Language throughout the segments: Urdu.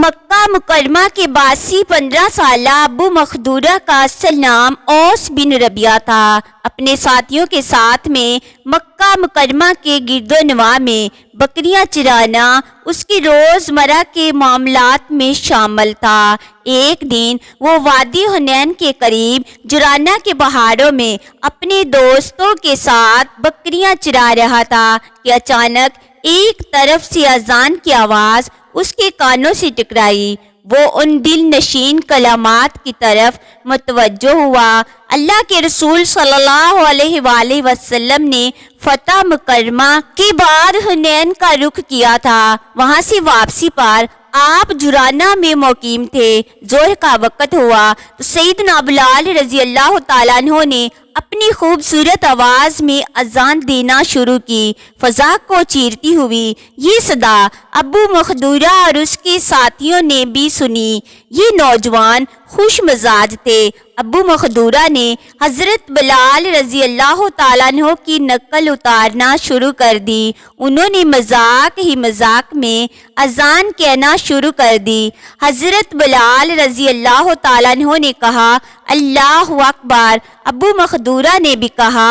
مکہ مکرمہ کے باسی 15 سالہ ابو مخدورہ کا اصل نام اوس بن ربیعہ تھا۔ اپنے ساتھیوں کے ساتھ میں مکہ مکرمہ کے گرد و نواح میں بکریاں چرانا اس کی روزمرہ کے معاملات میں شامل تھا۔ ایک دن وہ وادی حنین کے قریب جرانہ کے پہاڑوں میں اپنے دوستوں کے ساتھ بکریاں چرا رہا تھا کہ اچانک ایک طرف سے اذان کی آواز اس کے کانوں سے ٹکرائی۔ وہ ان دل نشین کلمات کی طرف متوجہ ہوا۔ اللہ کے رسول صلی اللہ علیہ وآلہ وسلم نے فتح مکرمہ کے بعد حنین کا رخ کیا تھا۔ وہاں سے واپسی پر آپ جرانہ میں مقیم تھے۔ ظہر کا وقت ہوا تو سیدنا بلال رضی اللہ تعالیٰ عنہ نے اپنی خوبصورت آواز میں اذان دینا شروع کی۔ فضا کو چیرتی ہوئی یہ صدا ابو مخدورہ اور اس کے ساتھیوں نے بھی سنی۔ یہ نوجوان خوش مزاج تھے۔ ابو مخدورہ نے حضرت بلال رضی اللہ تعالیٰ عنہ کی نقل اتارنا شروع کر دی۔ انہوں نے مذاق ہی مذاق میں اذان کہنا شروع کر دی۔ حضرت بلال رضی اللہ تعالیٰ عنہ نے کہا اللہ اکبر۔ ابو مخدورہ نے بھی کہا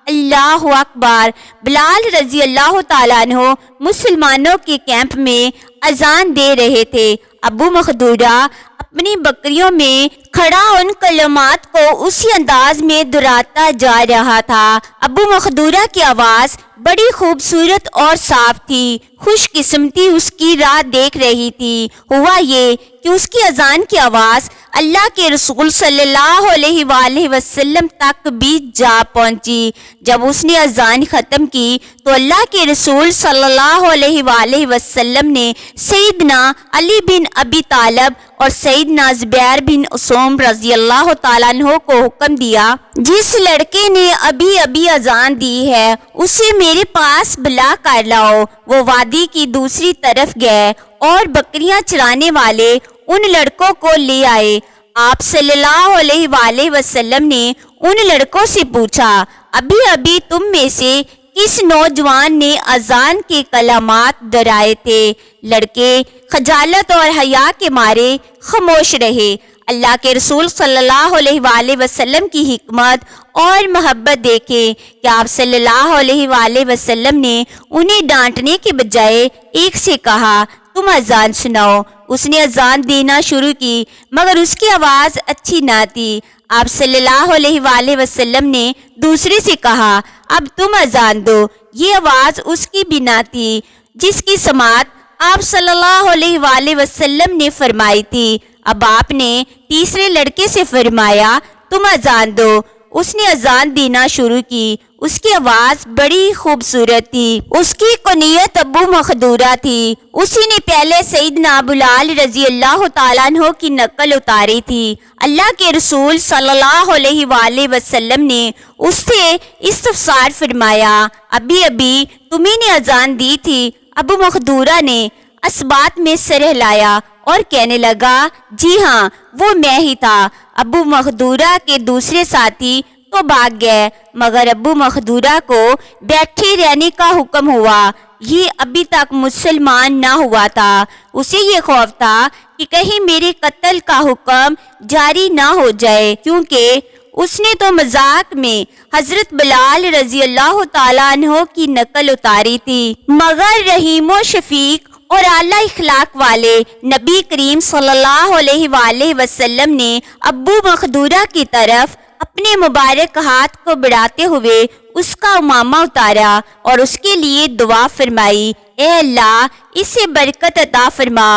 اللہ اکبر۔ بلال رضی اللہ تعالیٰ عنہ مسلمانوں کے کیمپ میں اذان دے رہے تھے۔ ابو مخدورہ اپنی بکریوں میں کھڑا ان کلمات کو اسی انداز میں دہراتا جا رہا تھا۔ ابو مخدورہ کی آواز بڑی خوبصورت اور صاف تھی۔ خوش قسمتی اس کی راہ دیکھ رہی تھی۔ ہوا یہ کہ اس کی اذان کی آواز اللہ کے رسول صلی اللہ علیہ وآلہ وسلم تک بھی جا پہنچی۔ جب اس نے اذان ختم کی تو اللہ کے رسول صلی اللہ علیہ وآلہ وسلم نے سیدنا علی بن ابی طالب اور سیدنا زبیر بن عثوم رضی اللہ تعالیٰ عنہ کو حکم دیا جس لڑکے نے ابھی ابھی اذان دی ہے اسے میرے پاس بلا کر لاؤ۔ وہ وادی کی دوسری طرف گئے اور بکریاں چرانے والے ان لڑکوں کو لے آئے۔ آپ صلی اللہ علیہ وآلہ وسلم نے ان لڑکوں سے پوچھا ابھی ابھی تم میں سے کس نوجوان نے اذان کے کلمات دہرائے تھے؟ لڑکے خجالت اور حیا کے مارے خاموش رہے۔ اللہ کے رسول صلی اللہ علیہ وآلہ وسلم کی حکمت اور محبت دیکھے کہ آپ صلی اللہ علیہ وآلہ وسلم نے انہیں ڈانٹنے کے بجائے ایک سے کہا تم اذان سناؤ۔ اس نے اذان دینا شروع کی مگر اس کی آواز اچھی نہ تھی۔ آپ صلی اللہ علیہ وآلہ وسلم نے دوسرے سے کہا اب تم اذان دو۔ یہ آواز اس کی بھی نہ تھی جس کی سماعت آپ صلی اللہ علیہ وآلہ وسلم نے فرمائی تھی۔ اب آپ نے تیسرے لڑکے سے فرمایا تم اذان دو۔ اس نے اذان دینا شروع کی۔ اس کی آواز بڑی خوبصورت تھی۔ اس کی کنیت ابو مخدورہ تھی۔ اسی نے پہلے سیدنا بلال رضی اللہ تعالیٰ عنہ کی نقل اتاری تھی۔ اللہ کے رسول صلی اللہ علیہ وآلہ وسلم نے اس سے استفسار فرمایا ابھی ابھی تمہیں نے اذان دی تھی؟ ابو مخدورہ نے اسبات میں سر ہلایا اور کہنے لگا جی ہاں وہ میں ہی تھا۔ ابو مخدورہ کے دوسرے ساتھی تو بھاگ گئے مگر ابو مخدورہ کو بیٹھے رہنے کا حکم ہوا۔ یہ ابھی تک مسلمان نہ ہوا تھا۔ اسے یہ خوف تھا کہ کہیں میرے قتل کا حکم جاری نہ ہو جائے کیونکہ اس نے تو مذاق میں حضرت بلال رضی اللہ تعالیٰ عنہ کی نقل اتاری تھی مگر رحیم و شفیق اور اعلیٰ اخلاق والے نبی کریم صلی اللہ علیہ وآلہ وسلم نے ابو مخدورہ کی طرف اپنے مبارک ہاتھ کو بڑھاتے ہوئے اس کا امامہ اتارا اور اس کے لیے دعا فرمائی اے اللہ اسے برکت عطا فرما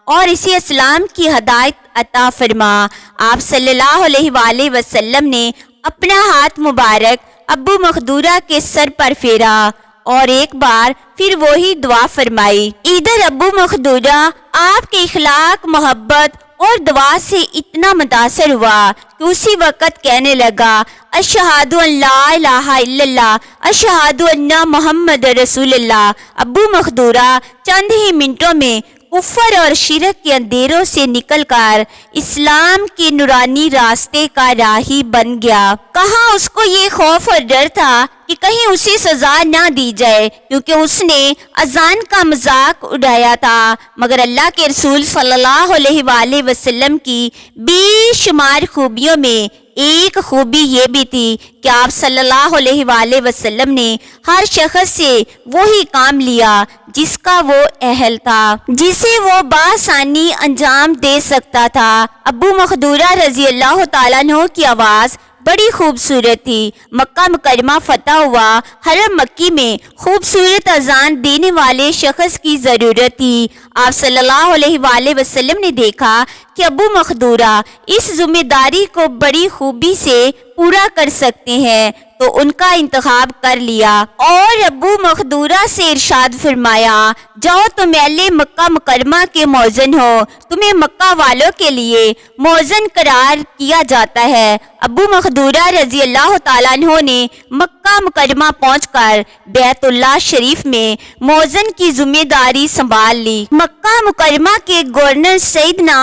اور اسے اسلام کی ہدایت عطا فرما۔ آپ صلی اللہ علیہ وآلہ وسلم نے اپنا ہاتھ مبارک ابو مخدورہ کے سر پر پھیرا اور ایک بار پھر وہی دعا فرمائی۔ ادھر ابو مخدورہ آپ کے اخلاق محبت اور دعا سے اتنا متاثر ہوا کہ اسی وقت کہنے لگا اشہد ان لا الہ الا اللہ اشہد ان محمد رسول اللہ۔ ابو مخدورہ چند ہی منٹوں میں کفر اور شرک کے اندھیروں سے نکل کر اسلام کے نورانی راستے کا راہی بن گیا۔ کہاں اس کو یہ خوف اور ڈر تھا کہ کہیں اسے سزا نہ دی جائے، کیونکہ اس نے اذان کا مذاق اڑایا تھا، مگر اللہ کے رسول صلی اللہ علیہ وآلہ وسلم کی بے شمار خوبیوں میں ایک خوبی یہ بھی تھی کہ آپ صلی اللہ علیہ وآلہ وسلم نے ہر شخص سے وہی کام لیا جس کا وہ اہل تھا، جسے وہ بآسانی انجام دے سکتا تھا۔ ابو مخدورہ رضی اللہ تعالیٰ عنہ کی آواز بڑی خوبصورت تھی۔ مکہ مکرمہ فتح ہوا، حرم مکی میں خوبصورت اذان دینے والے شخص کی ضرورت تھی۔ آپ صلی اللہ علیہ وآلہ وسلم نے دیکھا کہ ابو مخدورہ اس ذمہ داری کو بڑی خوبی سے پورا کر سکتے ہیں، تو ان کا انتخاب کر لیا اور ابو مخدورہ سے ارشاد فرمایا، جاؤ تم اہل مکہ مکرمہ کے مؤذن ہو، تمہیں مکہ والوں کے لیے مؤذن قرار کیا جاتا ہے۔ ابو مخدورہ رضی اللہ تعالیٰ عنہ نے مکہ مکرمہ پہنچ کر بیت اللہ شریف میں مؤذن کی ذمہ داری سنبھال لی۔ مکہ مکرمہ کے گورنر سیدنا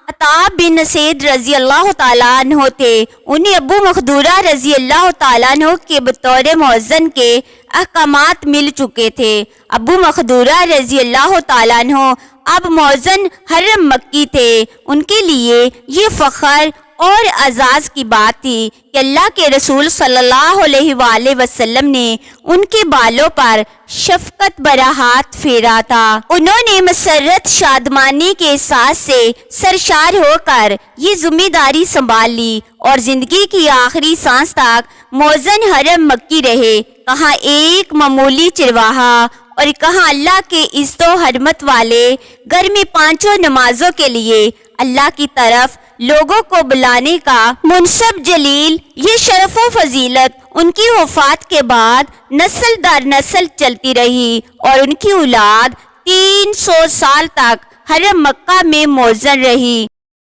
عطا بن اسید رضی اللہ تعالیٰ عنہ تھے۔ انہیں ابو مخدورہ رضی اللہ تعالیٰ عنہ کے بطور مؤذن کے احکامات مل چکے تھے۔ ابو مخدورہ رضی اللہ تعالیٰ عنہ اب مؤذن حرم مکی تھے۔ ان کے لیے یہ فخر اور اعزاز کی بات تھی کہ اللہ کے رسول صلی اللہ علیہ وآلہ وسلم نے ان کے بالوں پر شفقت بھرا ہاتھ پھیرا تھا۔ انہوں نے مسرت شادمانی کے احساس سے سرشار ہو کر یہ ذمہ داری سنبھال لی اور زندگی کی آخری سانس تک مؤذن حرم مکی رہے۔ کہاں ایک معمولی چرواہا اور کہاں اللہ کے عزت و حرمت والے گھر میں پانچوں نمازوں کے لیے اللہ کی طرف لوگوں کو بلانے کا منصب جلیل۔ یہ شرف و فضیلت ان کی وفات کے بعد نسل در نسل چلتی رہی اور ان کی اولاد 300 سال تک حرم مکہ میں مؤذن رہی۔